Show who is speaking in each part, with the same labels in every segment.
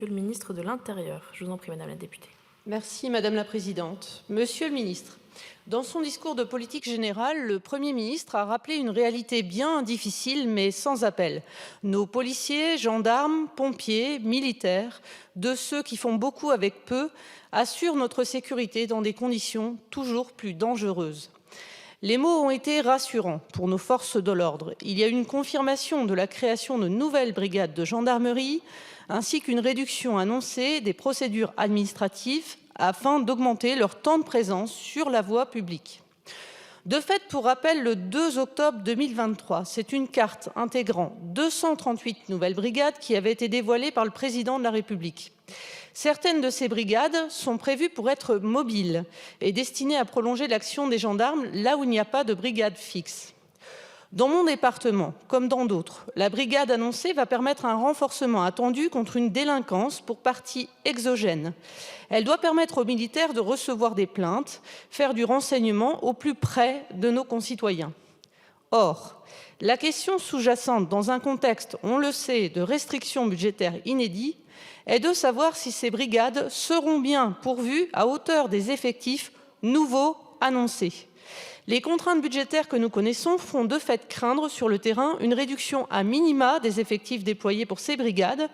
Speaker 1: Monsieur le ministre de l'Intérieur. Je vous en prie, madame la députée.
Speaker 2: Merci Madame la Présidente. Monsieur le ministre, dans son discours de politique générale, le Premier ministre a rappelé une réalité bien difficile mais sans appel. Nos policiers, gendarmes, pompiers, militaires, de ceux qui font beaucoup avec peu, assurent notre sécurité dans des conditions toujours plus dangereuses. Les mots ont été rassurants pour nos forces de l'ordre. Il y a une confirmation de la création de nouvelles brigades de gendarmerie, ainsi qu'une réduction annoncée des procédures administratives afin d'augmenter leur temps de présence sur la voie publique. De fait, pour rappel, le 2 octobre 2023, c'est une carte intégrant 238 nouvelles brigades qui avait été dévoilée par le président de la République. Certaines de ces brigades sont prévues pour être mobiles et destinées à prolonger l'action des gendarmes là où il n'y a pas de brigade fixe. Dans mon département, comme dans d'autres, la brigade annoncée va permettre un renforcement attendu contre une délinquance pour partie exogène. Elle doit permettre aux militaires de recevoir des plaintes, faire du renseignement au plus près de nos concitoyens. Or, la question sous-jacente dans un contexte, on le sait, de restrictions budgétaires inédits, est de savoir si ces brigades seront bien pourvues à hauteur des effectifs nouveaux annoncés. Les contraintes budgétaires que nous connaissons font de fait craindre sur le terrain une réduction à minima des effectifs déployés pour ces brigades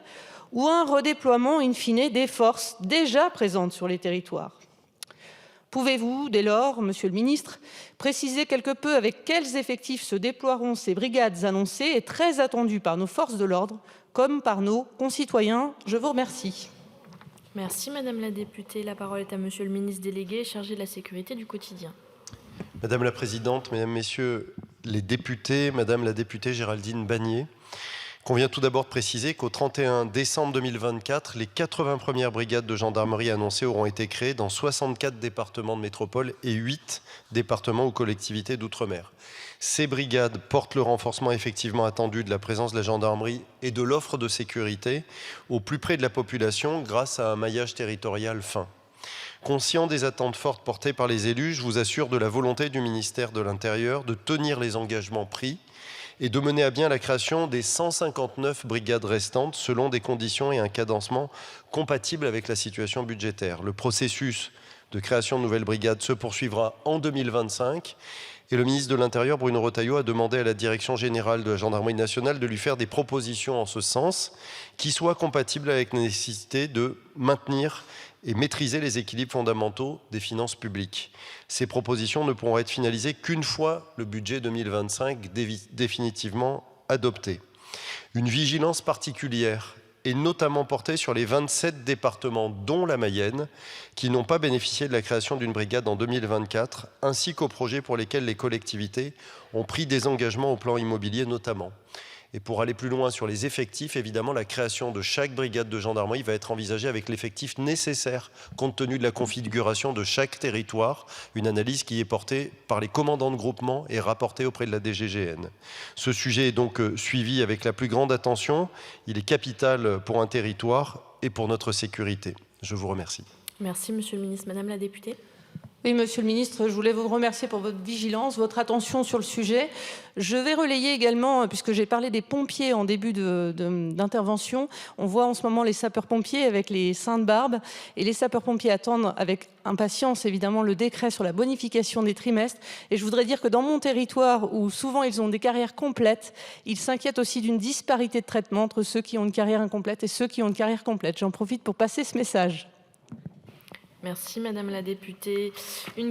Speaker 2: ou un redéploiement in fine des forces déjà présentes sur les territoires. Pouvez-vous, dès lors, Monsieur le Ministre, préciser quelque peu avec quels effectifs se déploieront ces brigades annoncées et très attendues par nos forces de l'ordre comme par nos concitoyens? Je vous remercie.
Speaker 1: Merci, madame la députée. La parole est à monsieur le ministre délégué chargé de la sécurité du quotidien.
Speaker 3: Madame la Présidente, Mesdames, Messieurs les députés, Madame la députée Géraldine Bannier, convient tout d'abord de préciser qu'au 31 décembre 2024, les 80 premières brigades de gendarmerie annoncées auront été créées dans 64 départements de métropole et 8 départements ou collectivités d'outre-mer. Ces brigades portent le renforcement effectivement attendu de la présence de la gendarmerie et de l'offre de sécurité au plus près de la population grâce à un maillage territorial fin. Conscient des attentes fortes portées par les élus, je vous assure de la volonté du ministère de l'Intérieur de tenir les engagements pris et de mener à bien la création des 159 brigades restantes selon des conditions et un cadencement compatibles avec la situation budgétaire. Le processus de création de nouvelles brigades se poursuivra en 2025 et le ministre de l'Intérieur, Bruno Retailleau, a demandé à la Direction générale de la Gendarmerie nationale de lui faire des propositions en ce sens qui soient compatibles avec la nécessité de maintenir et maîtriser les équilibres fondamentaux des finances publiques. Ces propositions ne pourront être finalisées qu'une fois le budget 2025 définitivement adopté. Une vigilance particulière est notamment portée sur les 27 départements, dont la Mayenne, qui n'ont pas bénéficié de la création d'une brigade en 2024, ainsi qu'aux projets pour lesquels les collectivités ont pris des engagements au plan immobilier notamment. Et pour aller plus loin sur les effectifs, évidemment, la création de chaque brigade de gendarmerie va être envisagée avec l'effectif nécessaire compte tenu de la configuration de chaque territoire, une analyse qui est portée par les commandants de groupement et rapportée auprès de la DGGN. Ce sujet est donc suivi avec la plus grande attention. Il est capital pour un territoire et pour notre sécurité. Je vous remercie.
Speaker 1: Merci, monsieur le ministre. Madame la députée.
Speaker 2: Oui, Monsieur le Ministre, je voulais vous remercier pour votre vigilance, votre attention sur le sujet. Je vais relayer également, puisque j'ai parlé des pompiers en début d'intervention, on voit en ce moment les sapeurs-pompiers avec les seins de barbe et les sapeurs-pompiers attendent avec impatience évidemment le décret sur la bonification des trimestres. Et je voudrais dire que dans mon territoire, où souvent ils ont des carrières complètes, ils s'inquiètent aussi d'une disparité de traitement entre ceux qui ont une carrière incomplète et ceux qui ont une carrière complète. J'en profite pour passer ce message.
Speaker 1: Merci, madame la députée.